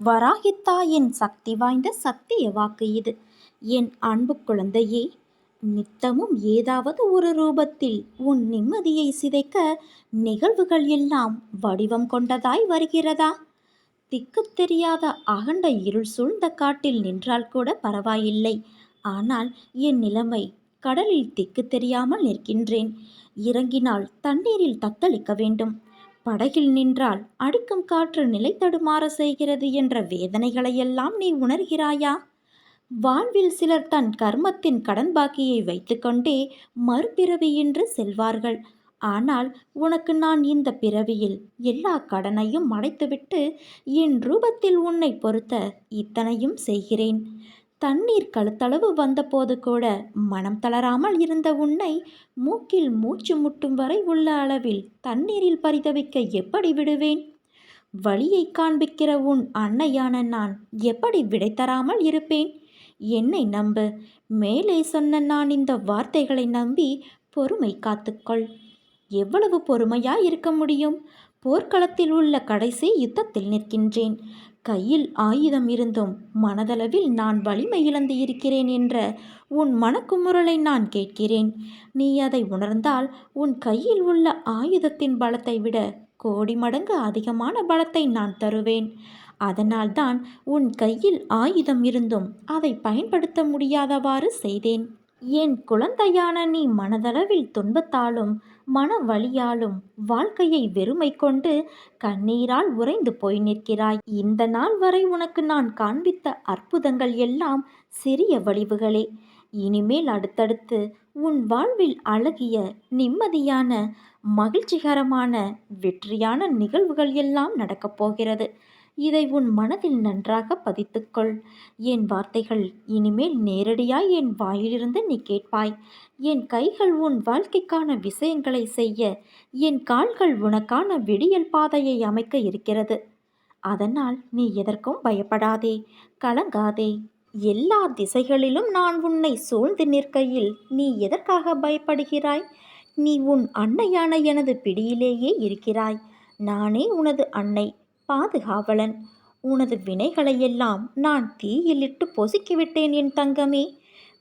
வராகித்தாயின் சக்தி வாய்ந்த சத்திய வாக்கு இது. என் அன்பு குழந்தையே, நித்தமும் ஏதாவது ஒரு ரூபத்தில் உன் நிம்மதியை சிதைக்க நிகழ்வுகள் எல்லாம் வடிவம் கொண்டதாய் வருகிறதா? திக்கு தெரியாத அகண்ட இருள் சூழ்ந்த காட்டில் நின்றால் கூட பரவாயில்லை. ஆனால் என் நிலைமை கடலில் திக்கு தெரியாமல் நிற்கின்றேன். இறங்கினால் தண்ணீரில் தத்தளிக்க வேண்டும். படகில் நின்றால் அடிக்கும் காற்று நிலை தடுமாற செய்கிறது என்ற வேதனைகளையெல்லாம் நீ உணர்கிறாயா? வாழ்வில் சிலர் தன் கர்மத்தின் கடன் பாக்கியை வைத்துக்கொண்டே மறுபிறவியின்றி செல்வார்கள். ஆனால் உனக்கு நான் இந்த பிறவியில் எல்லா கடனையும் அடைத்துவிட்டு என் ரூபத்தில் உன்னை பொறுத்த இத்தனையும் செய்கிறேன். தண்ணீர் கழுத்தளவு வந்தபோது கூட மனம் தளராமல் இருந்த உன்னை மூக்கில் மூச்சு முட்டும் வரை உள்ள அளவில் தண்ணீரில் பரிதவிக்க எப்படி விடுவேன்? வழியை காண்பிக்கிற உன் அன்னையான நான் எப்படி விடை தராமல் இருப்பேன்? என்னை நம்பு. மேலே சொன்ன நான் இந்த வார்த்தைகளை நம்பி பொறுமை காத்துக்கொள். எவ்வளவு பொறுமையாய் இருக்க முடியும்? போர்க்களத்தில் உள்ள கடைசி யுத்தத்தில் நிற்கின்றேன். கையில் ஆயுதம் இருந்தும் மனதளவில் நான் வலிமை இழந்து இருக்கிறேன் என்ற உன் மனக்குமுறலை நான் கேட்கிறேன். நீ அதை உணர்ந்தால் உன் கையில் உள்ள ஆயுதத்தின் பலத்தை விட கோடி மடங்கு அதிகமான பலத்தை நான் தருவேன். அதனால்தான் உன் கையில் ஆயுதம் இருந்தும் அதை பயன்படுத்த முடியாதவாறு செய்தேன். என் குழந்தையான நீ மனதளவில் துன்பத்தாலும் மன வலியாலும் வாழ்க்கையை வெறுமை கொண்டு கண்ணீரால் உறைந்து போய் நிற்கிறாய். இந்த நாள் வரை உனக்கு நான் காண்பித்த அற்புதங்கள் எல்லாம் சிறிய வடிவுகளே. இனிமேல் அடுத்தடுத்து உன் வாழ்வில் அழகிய, நிம்மதியான, மகிழ்ச்சிகரமான, வெற்றியான நிகழ்வுகள் எல்லாம் நடக்கப் போகிறது. இதை உன் மனதில் நன்றாக பதித்துக்கொள். என் வார்த்தைகள் இனிமேல் நேரடியாய் என் வாயிலிருந்து நீ கேட்பாய். என் கைகள் உன் வாழ்க்கைக்கான விஷயங்களை செய்ய, என் கால்கள் உனக்கான விடியல் பாதையை அமைக்க இருக்கிறது. அதனால் நீ எதற்கும் பயப்படாதே, கலங்காதே. எல்லா திசைகளிலும் நான் உன்னை சூழ்ந்து நிற்கையில் நீ எதற்காக பயப்படுகிறாய்? நீ உன் அன்னையான எனது பிடியிலேயே இருக்கிறாய். நானே உனது அன்னை, பாதுகாவலன். உனது வினைகளையெல்லாம் நான் தீயிலிட்டு பொசுக்கிவிட்டேன் என் தங்கமே.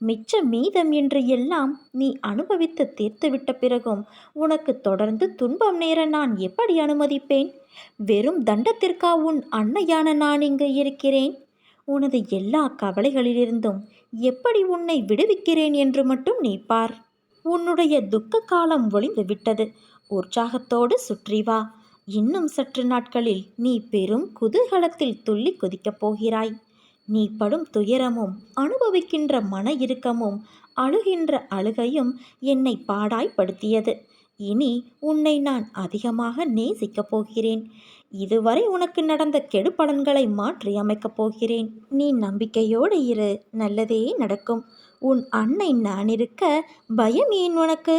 மிச்ச மீதம் என்று எல்லாம் நீ அனுபவித்து தீர்த்துவிட்ட பிறகும் உனக்கு தொடர்ந்து துன்பம் நேர நான் எப்படி அனுமதிப்பேன்? வெறும் தண்டத்திற்கா உன் அன்னையான நான் இங்கு இருக்கிறேன்? உனது எல்லா கவலைகளிலிருந்தும் எப்படி உன்னை விடுவிக்கிறேன் என்று மட்டும் நீ பார். உன்னுடைய துக்க காலம் ஒளிந்து விட்டது. உற்சாகத்தோடு சுற்றி வா. இன்னும் சற்று நாட்களில் நீ பெரும் குதூகலத்தில் துள்ளி குதிக்கப் போகிறாய். நீ படும் துயரமும் அனுபவிக்கின்ற மன இறுக்கமும் அழுகின்ற அழுகையும் என்னை பாடாய்ப்படுத்தியது. இனி உன்னை நான் அதிகமாக நேசிக்கப் போகிறேன். இதுவரை உனக்கு நடந்த கெடுபலன்களை மாற்றி அமைக்கப் போகிறேன். நீ நம்பிக்கையோடு இரு, நல்லதே நடக்கும். உன் அன்னை நான் இருக்க பயம் ஏன் உனக்கு?